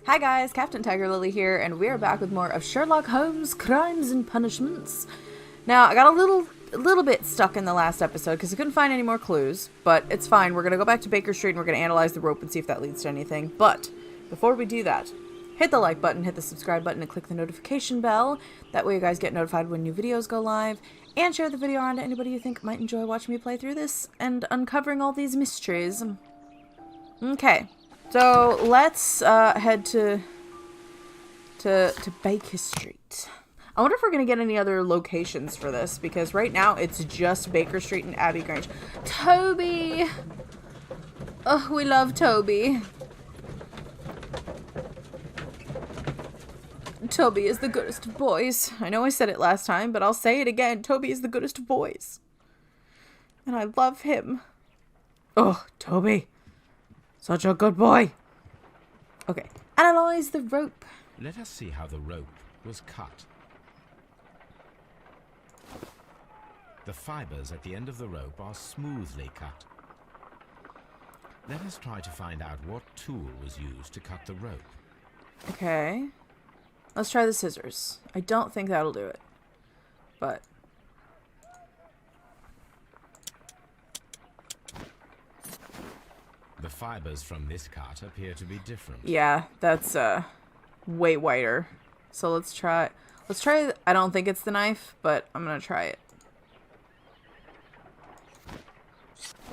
Hi guys, Captain TigerLily here, and we're back with more of Sherlock Holmes Crimes and Punishments. Now, I got a little bit stuck in the last episode because I couldn't find any more clues, but it's fine. We're going to go back to Baker Street and we're going to analyze the rope and see if that leads to anything. But before we do that, hit the like button, hit the subscribe button, and click the notification bell. That way you guys get notified when new videos go live, and share the video around to anybody you think might enjoy watching me play through this and uncovering all these mysteries. Okay. So let's head to Baker Street. I wonder if we're gonna get any other locations for this, because right now it's just Baker Street and Abbey Grange. Toby! Oh, we love Toby. Toby is the goodest of boys. I know I said it last time, but I'll say it again. Toby is the goodest of boys. And I love him. Oh, Toby. Such a good boy. Okay. Analyze the rope. Let us see how the rope was cut. The fibers at the end of the rope are smoothly cut. Let us try to find out what tool was used to cut the rope. Okay. Let's try the scissors. I don't think that'll do it. But the fibers from this cut appear to be different. yeah, that's way whiter. So let's try. I don't think it's the knife, but I'm gonna try it.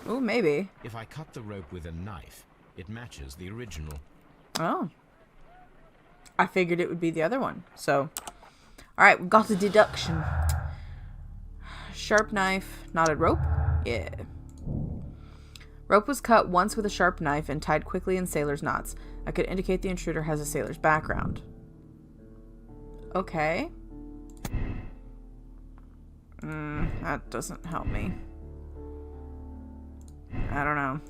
Ooh, maybe. If I cut the rope with a knife, it matches the original. Oh. I figured it would be the other one. So, alright, we've got the deduction. Sharp knife, knotted rope? Yeah. Rope was cut once with a sharp knife and tied quickly in sailor's knots. That could indicate the intruder has a sailor's background. Okay. That doesn't help me. I don't know.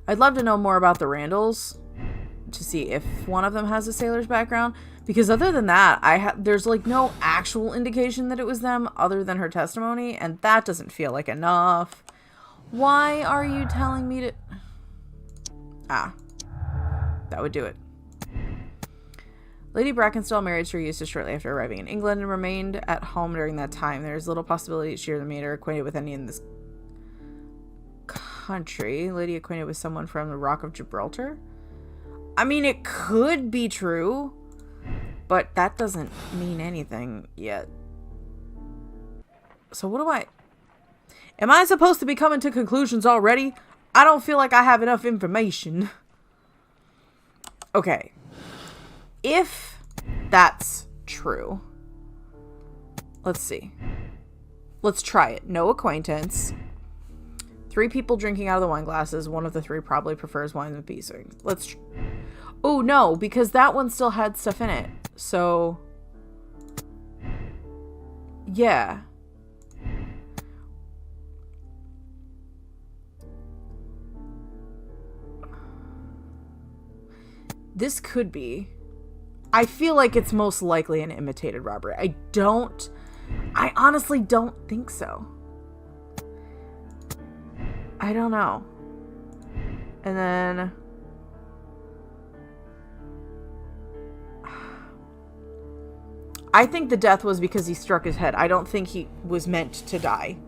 I'd love to know more about the Randalls to see if one of them has a sailor's background, because other than that, there's like no actual indication that it was them other than her testimony, and that doesn't feel like enough. Why are you telling me to... Ah. That would do it. Lady Brackenstall married Sir Eustace shortly after arriving in England and remained at home during that time. There is little possibility she made her acquainted with any in this country. Lady acquainted with someone from the Rock of Gibraltar? I mean, it could be true, but that doesn't mean anything yet. So what do I... Am I supposed to be coming to conclusions already? I don't feel like I have enough information. Okay. If that's true. Let's see. Let's try it. No acquaintance. 3 people drinking out of the wine glasses. One of the 3 probably prefers wine with peace. Let's... Oh, no, because that one still had stuff in it. So... Yeah. This could be. I feel like it's most likely an imitated robbery. I honestly don't think so. I don't know. And then... I think the death was because he struck his head. I don't think he was meant to die.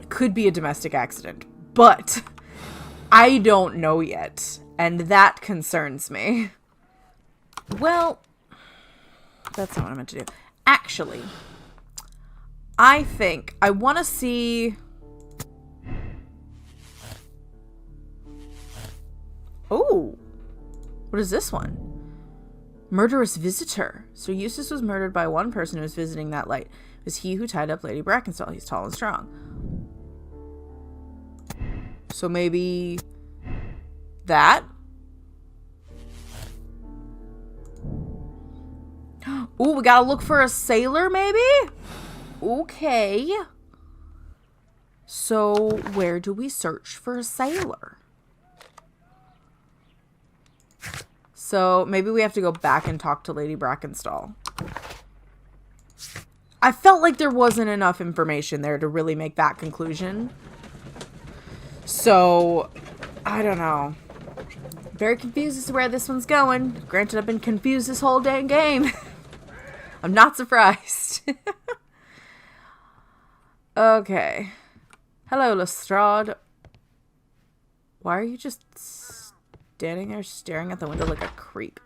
It could be a domestic accident, but I don't know yet. And that concerns me. Well, that's not what I meant to do. Actually, I think I want to see... Oh, what is this one? Murderous visitor. Sir Eustace was murdered by one person who was visiting that light. It was he who tied up Lady Brackenstall. He's tall and strong. So maybe... that? Ooh, we gotta look for a sailor, maybe? Okay. So, where do we search for a sailor? So, maybe we have to go back and talk to Lady Brackenstall. I felt like there wasn't enough information there to really make that conclusion. So, I don't know. Very confused as to where this one's going. Granted, I've been confused this whole dang game. I'm not surprised. Okay. Hello, Lestrade. Why are you just standing there staring at the window like a creep?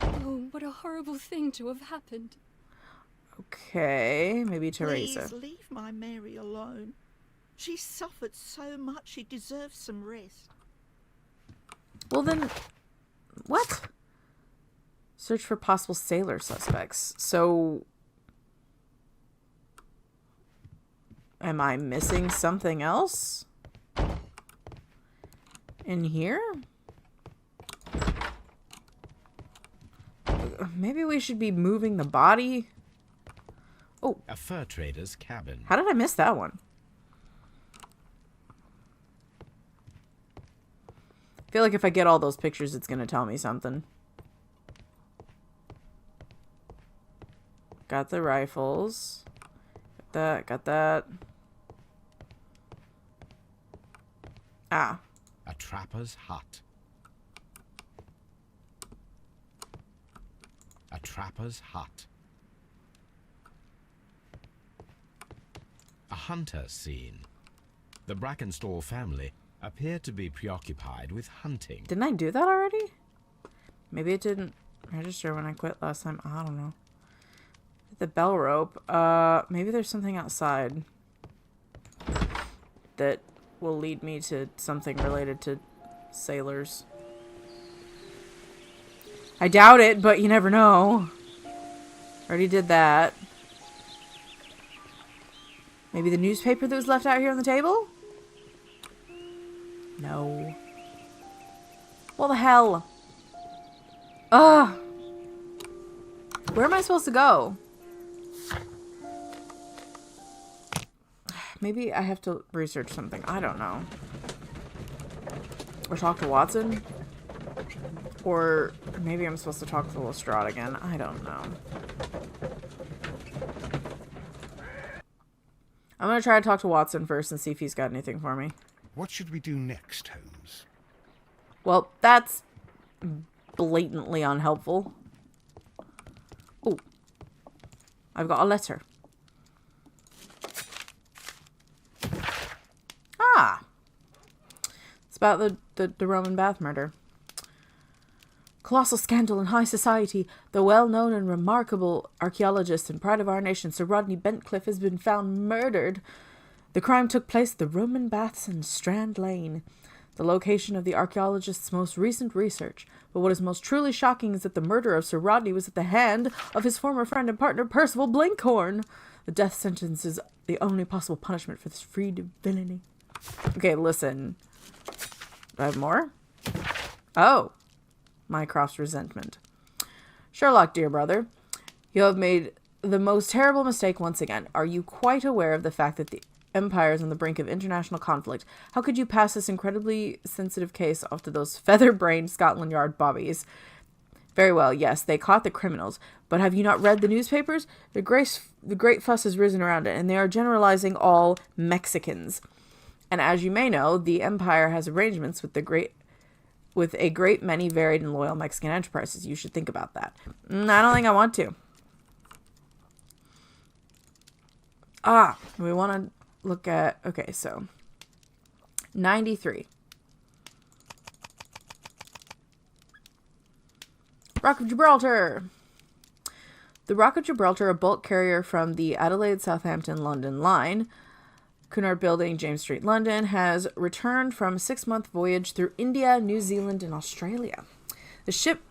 Oh, what a horrible thing to have happened. Okay, maybe Teresa. Please leave my Mary alone. She suffered so much, she deserves some rest. Well then, what? Search for possible sailor suspects. So, am I missing something else in here? Maybe we should be moving the body. Oh, A fur trader's cabin. how did I miss that one? I feel like if I get all those pictures, it's going to tell me something. Got the rifles. Got that. Ah. A trapper's hut. A trapper's hut. A hunter scene. The Brackenstall family appear to be preoccupied with hunting. Didn't I do that already? Maybe it didn't register when I quit last time. I don't know. The bell rope. Maybe there's something outside that will lead me to something related to sailors. I doubt it, but you never know. Already did that. Maybe the newspaper that was left out here on the table? No. What the hell? Ugh. Where am I supposed to go? Maybe I have to research something. I don't know. Or talk to Watson? Or maybe I'm supposed to talk to Lestrade again. I don't know. I'm going to try to talk to Watson first and see if he's got anything for me. What should we do next, Holmes? Well, that's blatantly unhelpful. Oh. I've got a letter. Ah. It's about the Roman bath murder. Colossal scandal in high society. The well-known and remarkable archaeologist and pride of our nation, Sir Rodney Bentcliffe, has been found murdered. The crime took place at the Roman Baths in Strand Lane, the location of the archaeologist's most recent research. But what is most truly shocking is that the murder of Sir Rodney was at the hand of his former friend and partner, Percival Blinkhorn. The death sentence is the only possible punishment for this freed villainy. Okay, listen. Do I have more? Oh. Mycroft's resentment. Sherlock, dear brother, you have made the most terrible mistake once again. Are you quite aware of the fact that the Empire is on the brink of international conflict? How could you pass this incredibly sensitive case off to those feather-brained Scotland Yard bobbies? Very well, yes, they caught the criminals, but have you not read the newspapers? The great fuss has risen around it, and they are generalizing all Mexicans. And as you may know, the Empire has arrangements with a great many varied and loyal Mexican enterprises. You should think about that. I don't think I want to. We want to look at... Okay, so... 93. Rock of Gibraltar. The Rock of Gibraltar, a bulk carrier from the Adelaide, Southampton, London line... Cunard Building, James Street, London, has returned from a 6-month voyage through India, New Zealand, and Australia. The ship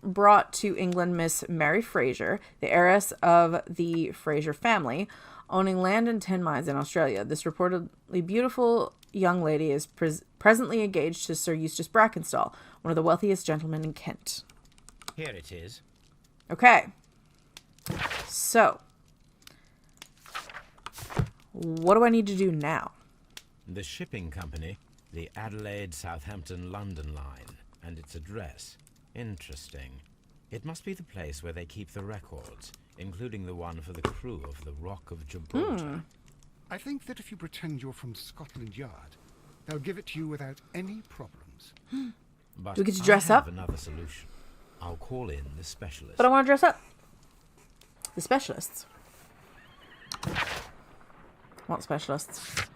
brought to England Miss Mary Fraser, the heiress of the Fraser family, owning land in 10 mines in Australia. This reportedly beautiful young lady is presently engaged to Sir Eustace Brackenstall, one of the wealthiest gentlemen in Kent. Here it is. Okay. So... what do I need to do now? The shipping company, the Adelaide, Southampton, London line, and its address. Interesting. It must be the place where they keep the records, including the one for the crew of the Rock of Gibraltar. I think that if you pretend you're from Scotland Yard, they'll give it to you without any problems. But Do we get to dress I have up? another solution. I'll call in the specialist. But I want to dress up. The specialists. What specialists?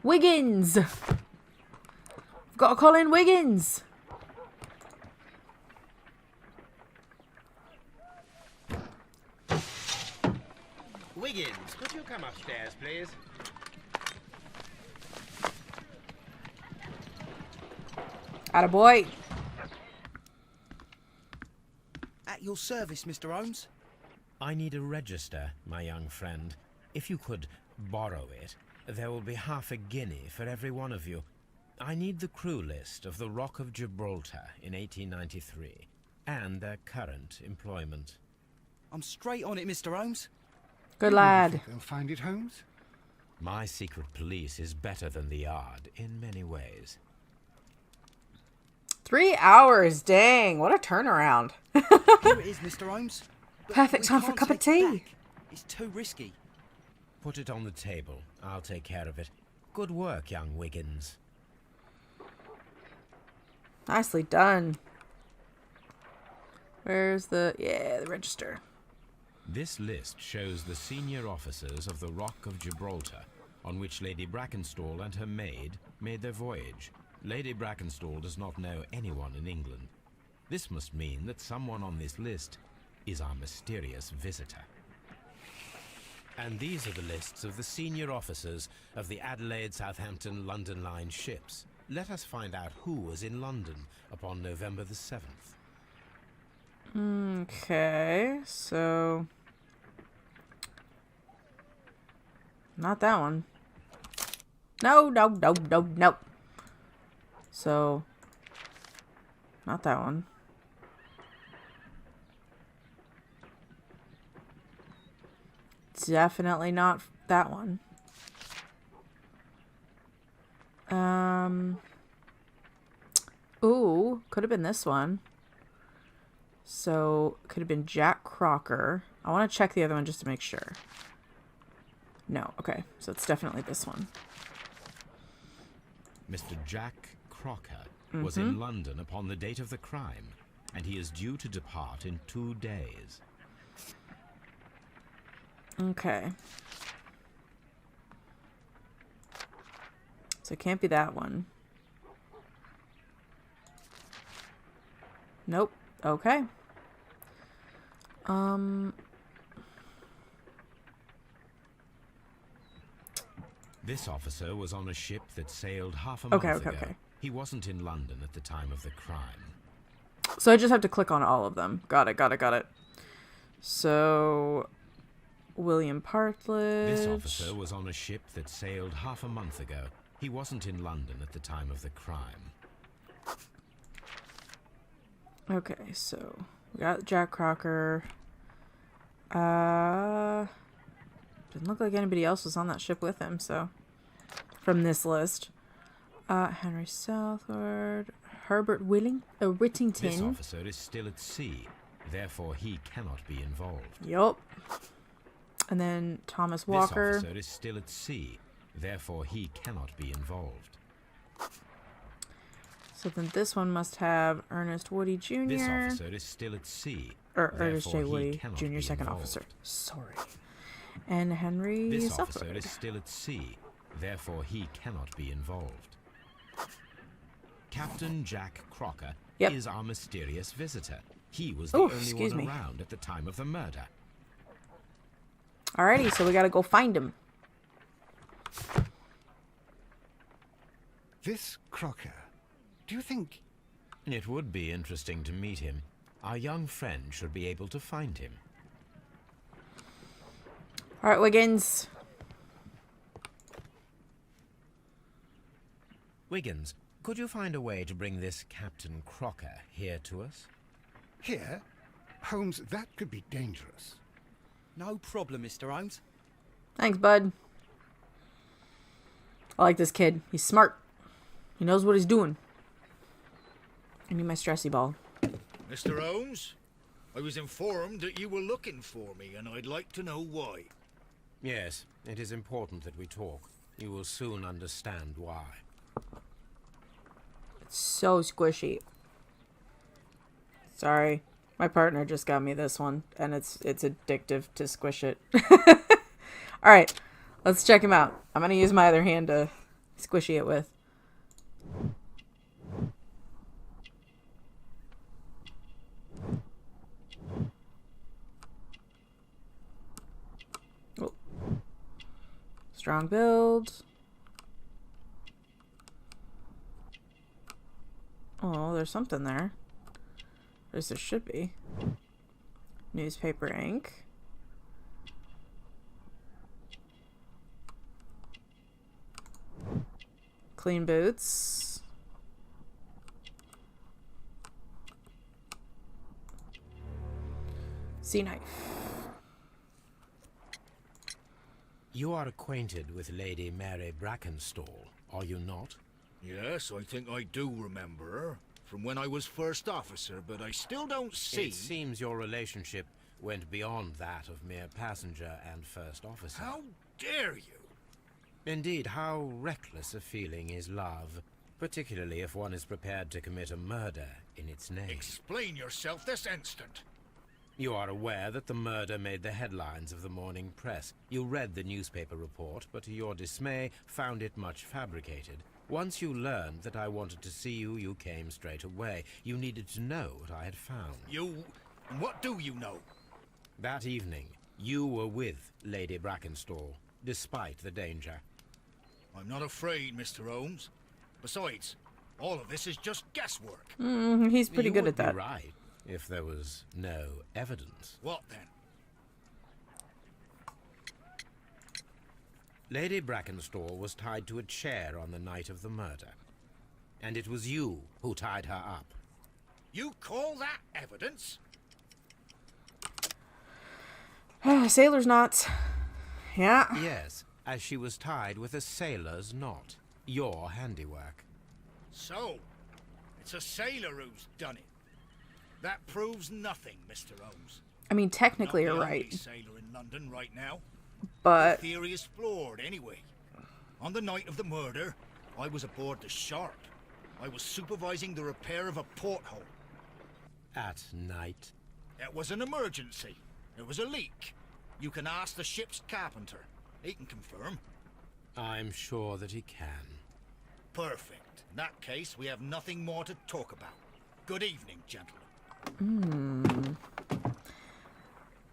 Wiggins! I've got to call in Wiggins! Wiggins, could you come upstairs, please? Attaboy. At your service, Mr. Holmes. I need a register, my young friend. If you could borrow it, there will be half a guinea for every one of you. I need the crew list of the Rock of Gibraltar in 1893, and their current employment. I'm straight on it, Mr. Holmes. Good You lad. think they'll find it, Holmes? My secret police is better than the Yard in many ways. 3 hours, dang, what a turnaround. Here it is, Mr. Holmes. But Perfect we time for a can't cup of take it tea. back. It's too risky. Put it on the table. I'll take care of it. Good work, young Wiggins. Nicely done. Where's the register. This list shows the senior officers of the Rock of Gibraltar, on which Lady Brackenstall and her maid made their voyage. Lady Brackenstall does not know anyone in England. This must mean that someone on this list is our mysterious visitor. And these are the lists of the senior officers of the Adelaide, Southampton, London Line ships. Let us find out who was in London upon November the 7th. Okay, so... Not that one. No. So... Not that one. Definitely not that one. Ooh, could have been this one. So, could have been Jack Crocker. I want to check the other one just to make sure. No, okay. So it's definitely this one. Mr. Jack Crocker was in London upon the date of the crime, and he is due to depart in 2 days. Okay. So it can't be that one. Nope. Okay. This officer was on a ship that sailed half a month ago. Okay. He wasn't in London at the time of the crime. So I just have to click on all of them. Got it. So, William Partridge. This officer was on a ship that sailed half a month ago. He wasn't in London at the time of the crime. Okay, so we got Jack Crocker. Didn't look like anybody else was on that ship with him, so from this list. Henry Southward, Herbert Whittington. This officer is still at sea, therefore he cannot be involved. Yup. And then Thomas Walker. This officer is still at sea, therefore he cannot be involved. So then this one must have Ernest Woody Jr. This officer is still at sea, Or Ernest J. therefore he Woody cannot Jr. be Second involved. Officer. Sorry. And Henry This Southward. officer is still at sea, therefore he cannot be involved. Captain Jack Crocker is our mysterious visitor. He was the only one around at the time of the murder. Alrighty, so we gotta go find him. This Crocker, do you think... It would be interesting to meet him. Our young friend should be able to find him. Alright, Wiggins. Wiggins, could you find a way to bring this Captain Crocker here to us? Here? Holmes, that could be dangerous. No problem, Mr. Holmes. Thanks, bud. I like this kid. He's smart. He knows what he's doing. I need my stressy ball. Mr. Holmes, I was informed that you were looking for me, and I'd like to know why. Yes, it is important that we talk. You will soon understand why. So squishy. Sorry. My partner just got me this one, and it's addictive to squish it. Alright, let's check him out. I'm gonna use my other hand to squishy it with. Oh. Strong build. Oh, there's something there. There should be. Newspaper ink. Clean boots. Sea knife. You are acquainted with Lady Mary Brackenstall, are you not? Yes, I think I do remember her. From when I was first officer, but I still don't see... It seems your relationship went beyond that of mere passenger and first officer. How dare you? Indeed, how reckless a feeling is love, particularly if one is prepared to commit a murder in its name. Explain yourself this instant. You are aware that the murder made the headlines of the morning press. You read the newspaper report, but to your dismay, found it much fabricated. Once you learned that I wanted to see you, you came straight away. You needed to know what I had found. You... what do you know? That evening, you were with Lady Brackenstall, despite the danger. I'm not afraid, Mr. Holmes. Besides, all of this is just guesswork. He's pretty good at that. You would be right, if there was no evidence. What then? Lady Brackenstall was tied to a chair on the night of the murder. And it was you who tied her up. You call that evidence? Sailor's knots. Yeah. Yes, as she was tied with a sailor's knot. Your handiwork. So, it's a sailor who's done it. That proves nothing, Mr. Holmes. I mean, technically you're Not the only right. sailor in London right now. But The theory is flawed anyway. On the night of the murder, I was aboard the Sharp. I was supervising the repair of a porthole. At night. It was an emergency. There was a leak. You can ask the ship's carpenter. He can confirm. I'm sure that he can. Perfect. In that case, we have nothing more to talk about. Good evening, gentlemen.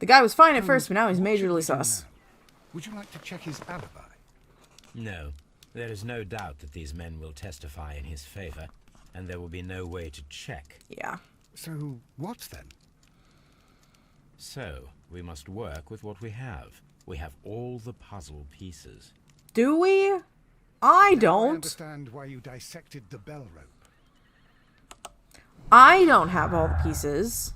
the guy was fine at first, but now he's majorly sus. Would you like to check his alibi? No, there is no doubt that these men will testify in his favor, and there will be no way to check. Yeah. So, what then? So, we must work with what we have. We have all the puzzle pieces. Do we? I I don't. understand why you dissected the bell rope. I don't have all the pieces.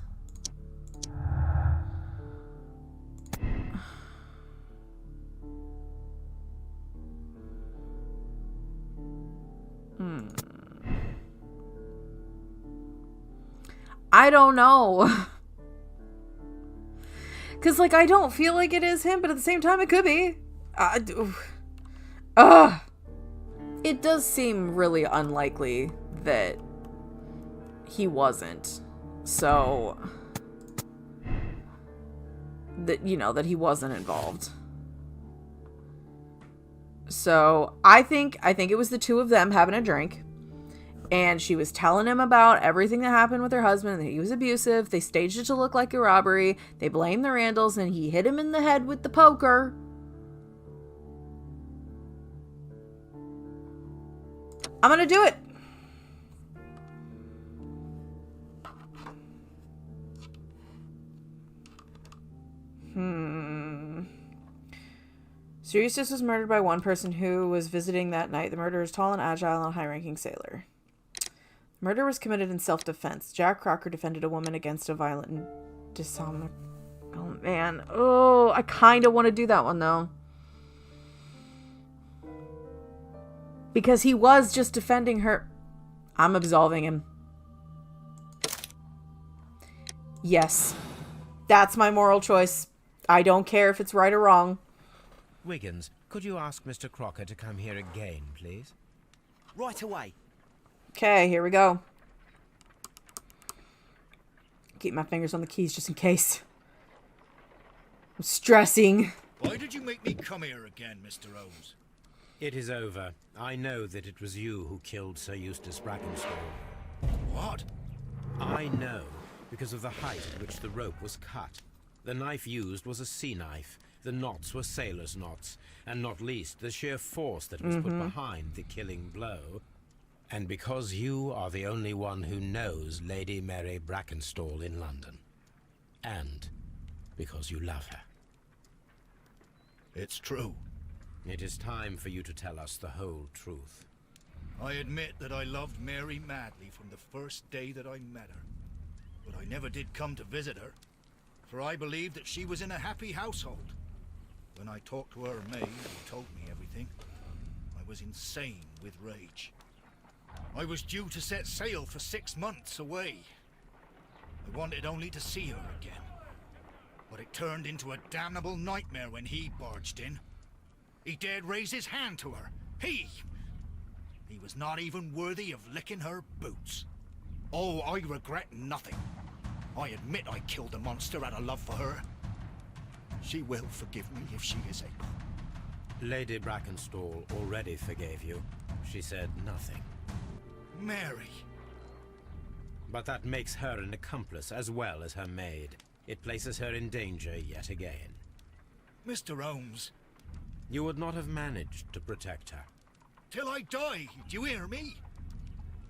I don't know. Because, like, I don't feel like it is him, but at the same time, it could be. It does seem really unlikely that he wasn't. So, that, you know, that he wasn't involved. So, I think it was the two of them having a drink. And she was telling him about everything that happened with her husband, that he was abusive. They staged it to look like a robbery. They blamed the Randalls, and he hit him in the head with the poker. I'm gonna do it. Sirius was murdered by one person who was visiting that night. The murderer is tall and agile and a high-ranking sailor. Murder was committed in self-defense. Jack Crocker defended a woman against a violent and dishonest... Oh, man. Oh, I kind of want to do that one, though. Because he was just defending her. I'm absolving him. Yes. That's my moral choice. I don't care if it's right or wrong. Wiggins, could you ask Mr. Crocker to come here again, please? Right away. Okay, here we go. Keep my fingers on the keys just in case. I'm stressing. Why did you make me come here again, Mr. Holmes? It is over. I know that it was you who killed Sir Eustace Brackenstall. What? I know because of the height at which the rope was cut. The knife used was a sea knife. The knots were sailor's knots, and not least the sheer force that was put behind the killing blow. And because you are the only one who knows Lady Mary Brackenstall in London. And because you love her. It's true. It is time for you to tell us the whole truth. I admit that I loved Mary madly from the first day that I met her. But I never did come to visit her, for I believed that she was in a happy household. When I talked to her maid, who told me everything, I was insane with rage. I was due to set sail for 6 months away. I wanted only to see her again. But it turned into a damnable nightmare when he barged in. He dared raise his hand to her. He was not even worthy of licking her boots. Oh, I regret nothing. I admit I killed the monster out of love for her. She will forgive me if she is able. Lady Brackenstall already forgave you. She said nothing. Mary. But that makes her an accomplice as well as her maid. It places her in danger yet again. Mr. Holmes. You would not have managed to protect her. Till I die, do you hear me?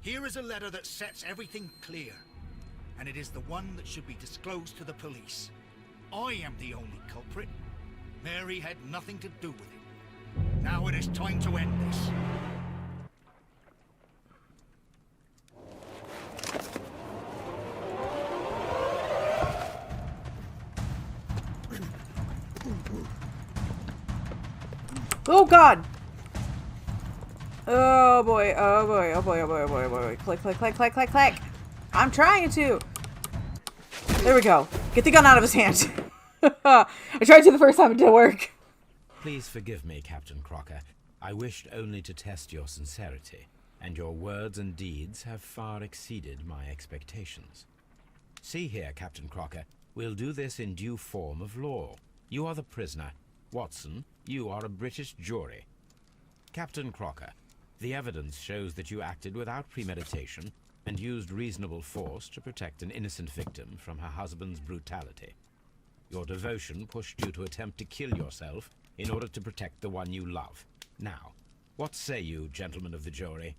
Here is a letter that sets everything clear. And it is the one that should be disclosed to the police. I am the only culprit. Mary had nothing to do with it. Now it is time to end this. Oh god! Oh boy, oh boy, oh boy, oh boy, oh boy, oh boy. Click, click, click, click, click, click. I'm trying to. There we go. Get the gun out of his hand. I tried to the first time, it didn't work. Please forgive me, Captain Crocker. I wished only to test your sincerity, and your words and deeds have far exceeded my expectations. See here, Captain Crocker, we'll do this in due form of law. You are the prisoner. Watson, you are a British jury. Captain Crocker, the evidence shows that you acted without premeditation and used reasonable force to protect an innocent victim from her husband's brutality. Your devotion pushed you to attempt to kill yourself in order to protect the one you love. Now, what say you, gentlemen of the jury?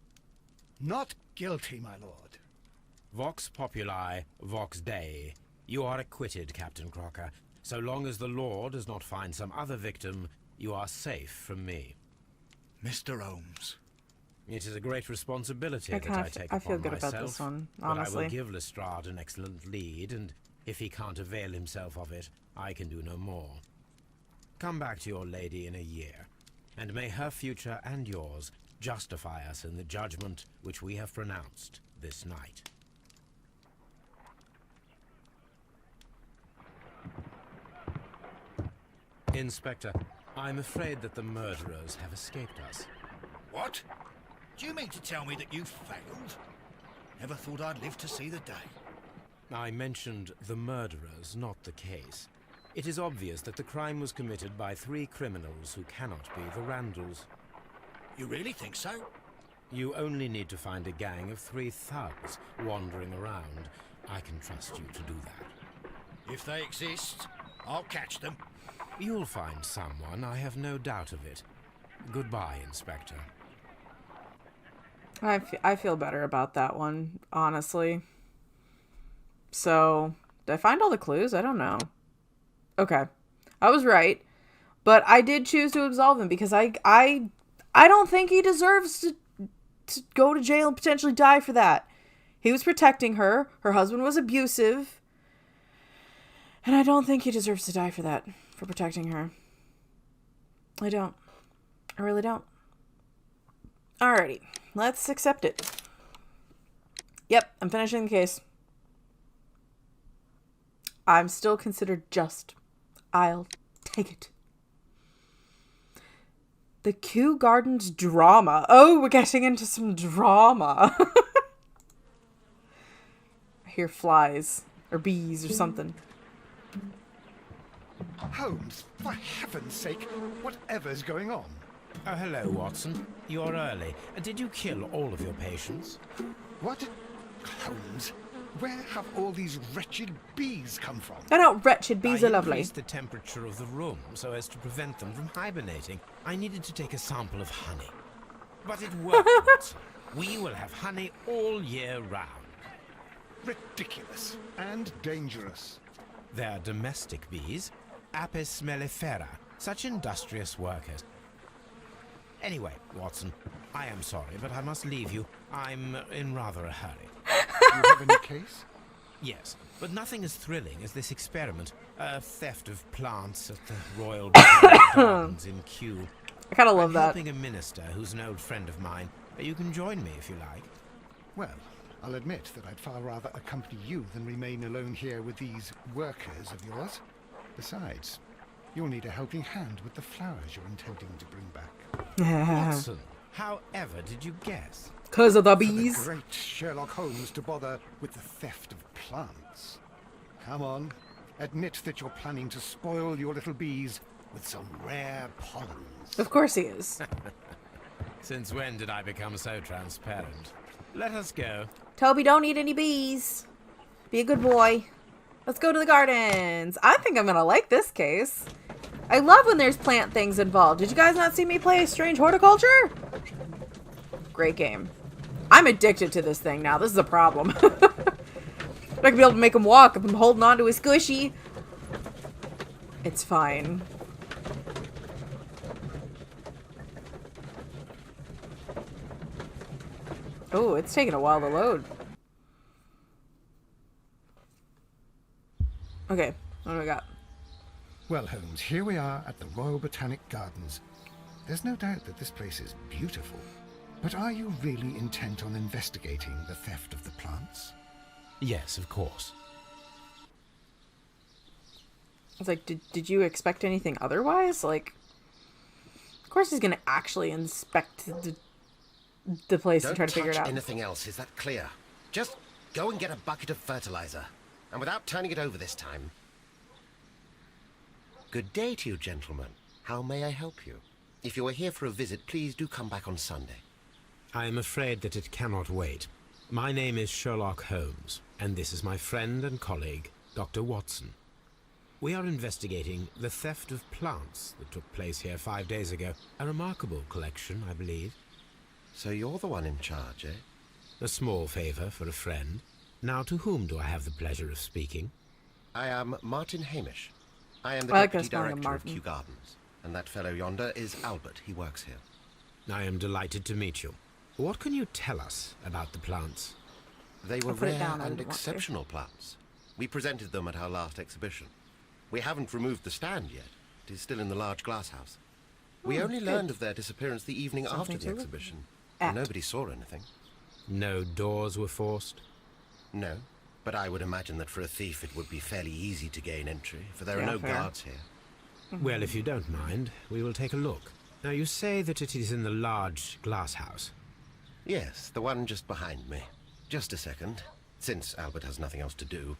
Not guilty, my lord. Vox populi, vox dei. You are acquitted, Captain Crocker. So long as the law does not find some other victim, you are safe from me. Mr. Holmes. It is a great responsibility that I take I upon feel good myself, about this one, but honestly. I will give Lestrade an excellent lead, and if he can't avail himself of it, I can do no more. Come back to your lady in a year, and may her future and yours justify us in the judgment which we have pronounced this night. Inspector, I'm afraid that the murderers have escaped us. What? Do you mean to tell me that you failed? Never thought I'd live to see the day. I mentioned the murderers, not the case. It is obvious that the crime was committed by 3 criminals who cannot be the Randalls. You really think so? You only need to find a gang of 3 thugs wandering around. I can trust you to do that. If they exist, I'll catch them. You'll find someone, I have no doubt of it. Goodbye, Inspector. I feel better about that one, honestly. So, did I find all the clues? I don't know. Okay. I was right. But I did choose to absolve him because I don't think he deserves to go to jail and potentially die for that. He was protecting her. Her husband was abusive. And I don't think he deserves to die for that, for protecting her. I don't. I really don't. Alrighty. Let's accept it. Yep, I'm finishing the case. I'm still considered just. I'll take it. The Kew Gardens drama. Oh, we're getting into some drama. hear flies or bees or something. Holmes, for heaven's sake, whatever's going on? Oh, hello, Watson. You're early. Did you kill all of your patients? What? Holmes, where have all these wretched bees come from? They're not wretched. Bees are lovely. I increased the temperature of the room so as to prevent them from hibernating. I needed to take a sample of honey. But it worked, Watson. We will have honey all year round. Ridiculous and dangerous. They're domestic bees, Apis mellifera, such industrious workers. Anyway, Watson, I am sorry, but I must leave you. I'm in rather a hurry. You have any case? Yes, but nothing as thrilling as this experiment. A theft of plants at the Royal Botanic Gardens in Kew. I kind of love I'm that. helping a minister who's an old friend of mine. You can join me if you like. Well, I'll admit that I'd far rather accompany you than remain alone here with these workers of yours. Besides, you'll need a helping hand with the flowers you're intending to bring back. Watson, however did you guess? 'Cause of the For the bees. great Sherlock Holmes to bother with the theft of plants. Come on, admit that you're planning to spoil your little bees with some rare pollens. Of course he is. Since when did I become so transparent? Let us go. Toby, don't eat any bees. Be a good boy. Let's go to the gardens. I think I'm gonna like this case. I love when there's plant things involved. Did you guys not see me play Strange Horticulture? Great game. I'm addicted to this thing now. This is a problem. I'm not gonna be able to make him walk if I'm holding on to his squishy. It's fine. Oh, it's taking a while to load. Okay, what do we got? Well, Holmes, here we are at the Royal Botanic Gardens. There's no doubt that this place is beautiful. But are you really intent on investigating the theft of the plants? Yes, of course. I was like, did you expect anything otherwise? Like, of course he's gonna actually inspect the place and try to figure it out. Anything else, is that clear? Just go and get a bucket of fertilizer. And without turning it over this time. Good day to you, gentlemen. How may I help you? If you are here for a visit, please do come back on Sunday. I am afraid that it cannot wait. My name is Sherlock Holmes, and this is my friend and colleague, Dr. Watson. We are investigating the theft of plants that took place here 5 days ago. A remarkable collection, I believe. So you're the one in charge, eh? A small favor for a friend. Now, to whom do I have the pleasure of speaking? I am Martin Hamish. I am the I like Deputy that spelling of Director of Martin. Kew Gardens. And that fellow yonder is Albert. He works here. I am delighted to meet you. What can you tell us about the plants? They were I'll put it rare down, I and wouldn't want to. exceptional plants. We presented them at our last exhibition. We haven't removed the stand yet. It is still in the large glass house. We only good. learned of their disappearance the evening Something after to the look exhibition. at. Nobody saw anything. No doors were forced? No, but I would imagine that for a thief it would be fairly easy to gain entry, for there Yeah, are no fair. guards here. Well, if you don't mind, we will take a look. Now, you say that it is in the large glass house. Yes, the one just behind me. Just a second, since Albert has nothing else to do.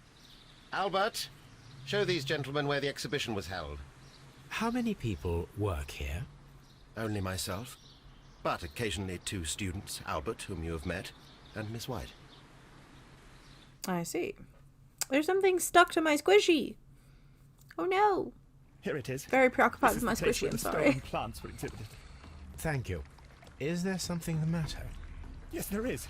Albert, show these gentlemen where the exhibition was held. How many people work here? Only myself, but occasionally 2 students, Albert, whom you have met, and Miss White. I see. There's something stuck to my squishy. Oh no. Here it is. Very preoccupied This with is my the place squishy, where I'm the sorry. stolen plants were exhibited. Thank you. Is there something the matter? Yes, there is.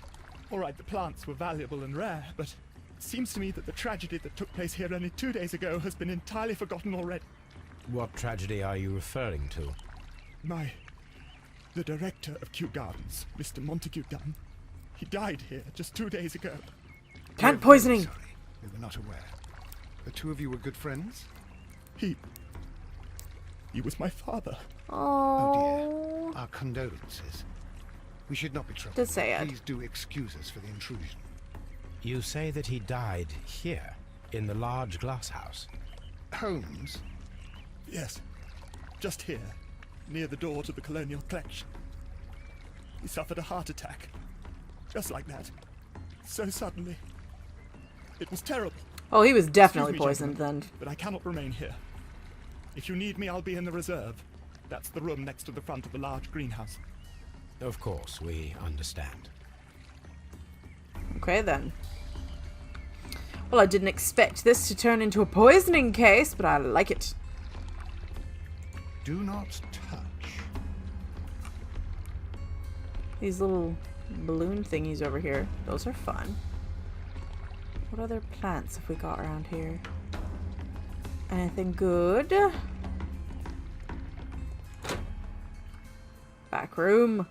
All right, the plants were valuable and rare, but it seems to me that the tragedy that took place here only 2 days ago has been entirely forgotten already. What tragedy are you referring to? The director of Kew Gardens, Mr. Montague Dunn, he died here just 2 days ago. Plant poisoning. Sorry, we were not aware. The two of you were good friends? He was my father. Oh Oh. dear. Our condolences. We should not be troubled. That's sad. Please do excuse us for the intrusion. You say that he died here, in the large glass house. Holmes? Yes, just here, near the door to the colonial collection. He suffered a heart attack. Just like that. So suddenly. It was terrible. Oh, he was definitely Excuse me, poisoned then. gentlemen, but I cannot remain here. If you need me, I'll be in the reserve. That's the room next to the front of the large greenhouse. Of course, we understand. Okay, then. Well, I didn't expect this to turn into a poisoning case, but I like it. Do not touch. These little balloon thingies over here. Those are fun. What other plants have we got around here? Anything good? Back room.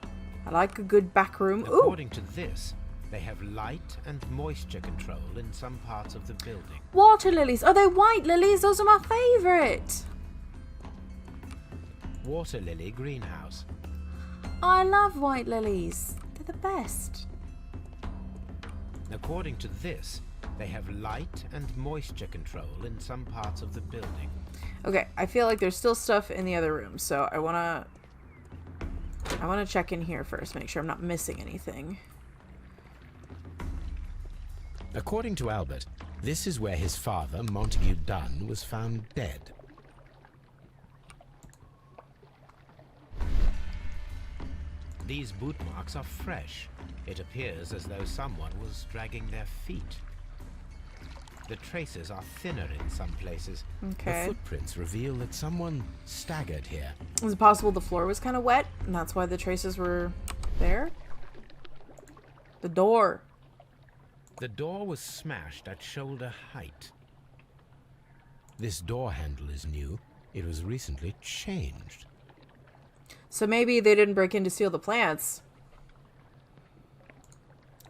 I like a good back room. Ooh! According to this, they have light and moisture control in some parts of the building. Water lilies. Are they white lilies? Those are my favorite. Water lily greenhouse. I love white lilies. They're the best. According to this, they have light and moisture control in some parts of the building. Okay, I feel like there's still stuff in the other room, so I wanna check in here first, make sure I'm not missing anything. According to Albert, this is where his father, Montague Dunn, was found dead. These boot marks are fresh. It appears as though someone was dragging their feet. The traces are thinner in some places. Okay. The footprints reveal that someone staggered here. Is it possible the floor was kind of wet, and that's why the traces were there? The door. The door was smashed at shoulder height. This door handle is new. It was recently changed. So maybe they didn't break in to steal the plants.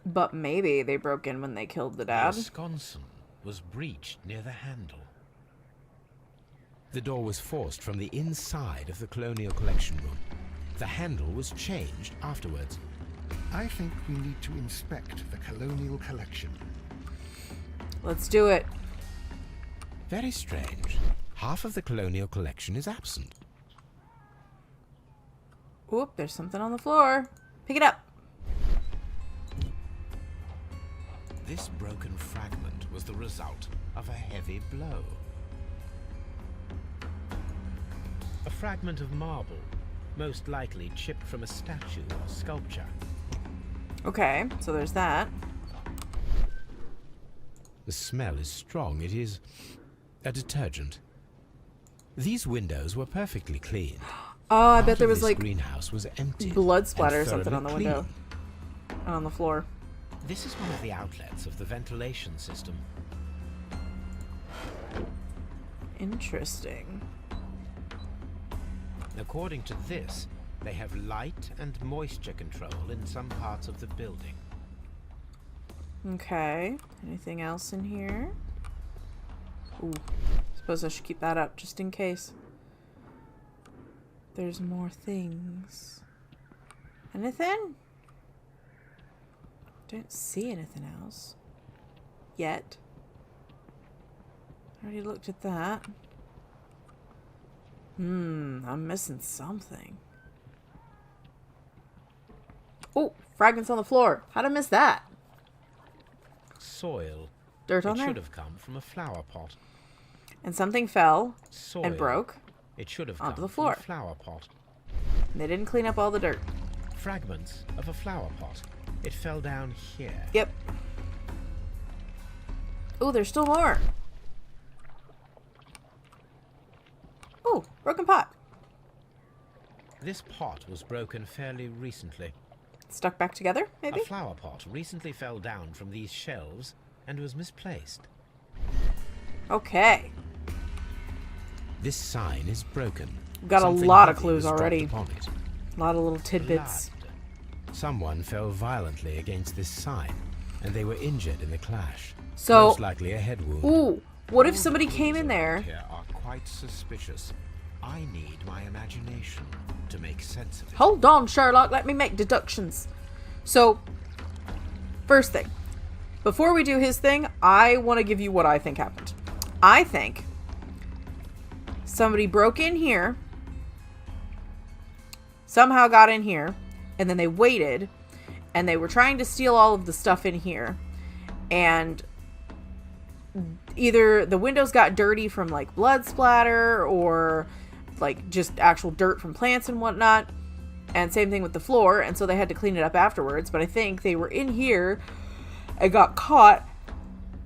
But maybe they broke in when they killed the dad. The sconson was breached near the handle. The door was forced from the inside of the Colonial Collection room. The handle was changed afterwards. I think we need to inspect the Colonial Collection. Let's do it. Very strange. Half of the Colonial Collection is absent. Oop, there's something on the floor. Pick it up. This broken fragment was the result of a heavy blow. A fragment of marble, most likely chipped from a statue or sculpture. Okay, so there's that. The smell is strong. It is a detergent. These windows were perfectly clean. Oh, I Part bet there of was this like greenhouse was empty blood splatter or and something on the thoroughly window. clean. And on the floor. This is one of the outlets of the ventilation system. Interesting. According to this, they have light and moisture control in some parts of the building. Okay. Anything else in here? Ooh. Suppose I should keep that up just in case. There's more things. Anything? Don't see anything else. Yet. Already looked at that. I'm missing something. Oh, fragments on the floor. How'd I miss that? Soil. Dirt on It there? should have come from a flower pot. And something fell Soil. and broke. It should have onto come the from floor. a flower pot. And they didn't clean up all the dirt. Fragments of a flower pot. It fell down here. Yep. Oh, there's still more. Oh, broken pot. This pot was broken fairly recently. Stuck back together, maybe? A flower pot recently fell down from these shelves and was misplaced. Okay. This sign is broken. We've got Something a lot of heavy clues was dropped already. upon it. A lot of little tidbits. Blood. Someone fell violently against this sign, and they were injured in the clash. So, Most likely a head wound. ooh, what if All the somebody clues came in around there? Here are quite suspicious. I need my imagination to make sense of it. Hold on, Sherlock. Let me make deductions. So, first thing. Before we do his thing, I want to give you what I think happened. I think somebody broke in here, somehow got in here, and then they waited, and they were trying to steal all of the stuff in here. And either the windows got dirty from like blood splatter or like just actual dirt from plants and whatnot. And same thing with the floor. And so they had to clean it up afterwards. But I think they were in here and got caught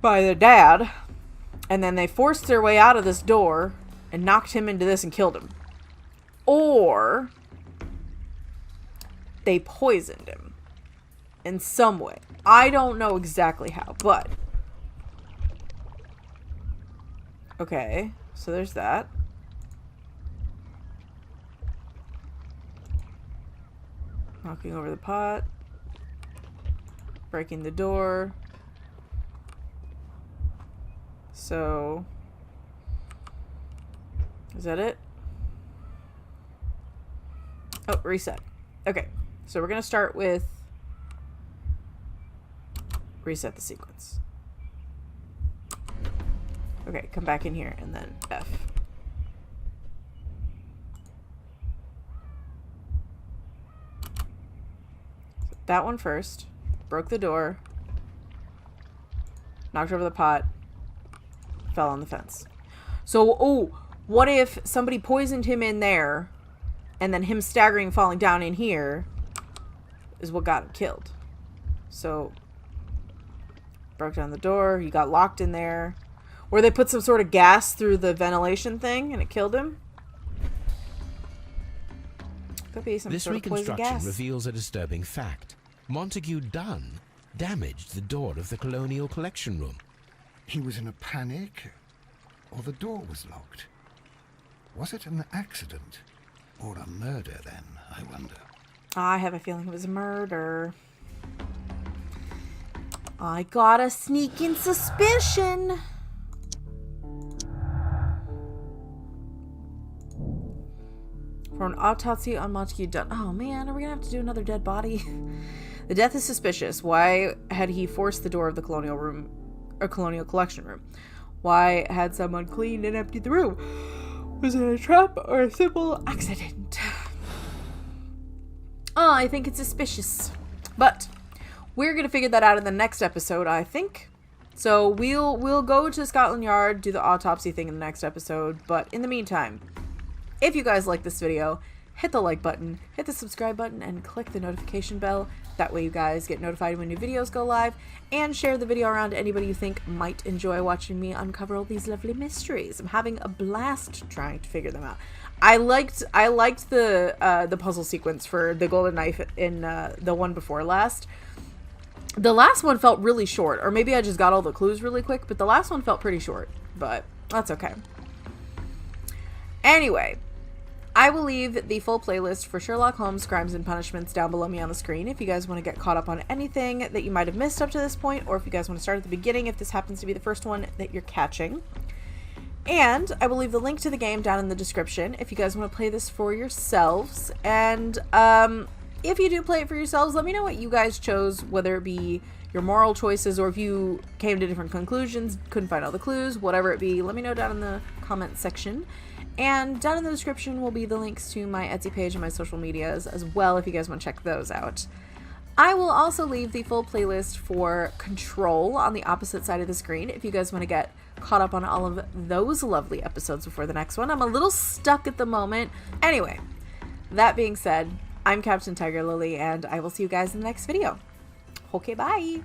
by the dad. And then they forced their way out of this door and knocked him into this and killed him. Or they poisoned him in some way. I don't know exactly how, but okay, so there's that. Knocking over the pot. Breaking the door. So, is that it? Oh, reset. Okay, so we're going to start with reset the sequence. Okay, come back in here and then F. That one first. Broke the door. Knocked over the pot. Fell on the fence. So, oh, what if somebody poisoned him in there and then him staggering and falling down in here is what got him killed? So, broke down the door. He got locked in there. Or they put some sort of gas through the ventilation thing and it killed him. Could be some This sort of poison reconstruction gas. reveals a disturbing fact. Montague Dunn damaged the door of the Colonial Collection Room. He was in a panic, or the door was locked. Was it an accident, or a murder then, I wonder? I have a feeling it was a murder. I got a sneaking suspicion. For an autopsy on Montague Dunn. Oh man, are we gonna have to do another dead body? The death is suspicious. Why had he forced the door of the Colonial Room, or Colonial Collection Room? Why had someone cleaned and emptied the room? Was it a trap or a simple accident? Oh, I think it's suspicious. But we're gonna figure that out in the next episode, I think. So we'll go to Scotland Yard, do the autopsy thing in the next episode. But in the meantime, if you guys like this video, hit the like button, hit the subscribe button, and click the notification bell. That way you guys get notified when new videos go live, and share the video around to anybody you think might enjoy watching me uncover all these lovely mysteries. I'm having a blast trying to figure them out. I liked the puzzle sequence for the golden knife in the one before last. The last one felt really short, or maybe I just got all the clues really quick, but the last one felt pretty short, but that's okay. Anyway, I will leave the full playlist for Sherlock Holmes Crimes and Punishments down below me on the screen if you guys want to get caught up on anything that you might have missed up to this point, or if you guys want to start at the beginning if this happens to be the first one that you're catching. And I will leave the link to the game down in the description if you guys want to play this for yourselves. And if you do play it for yourselves, let me know what you guys chose, whether it be your moral choices or if you came to different conclusions, couldn't find all the clues, whatever it be. Let me know down in the comment section. And down in the description will be the links to my Etsy page and my social medias as well if you guys want to check those out. I will also leave the full playlist for Control on the opposite side of the screen if you guys want to get caught up on all of those lovely episodes before the next one. I'm a little stuck at the moment. Anyway, that being said, I'm Captain TigerLily, and I will see you guys in the next video. Okay, bye!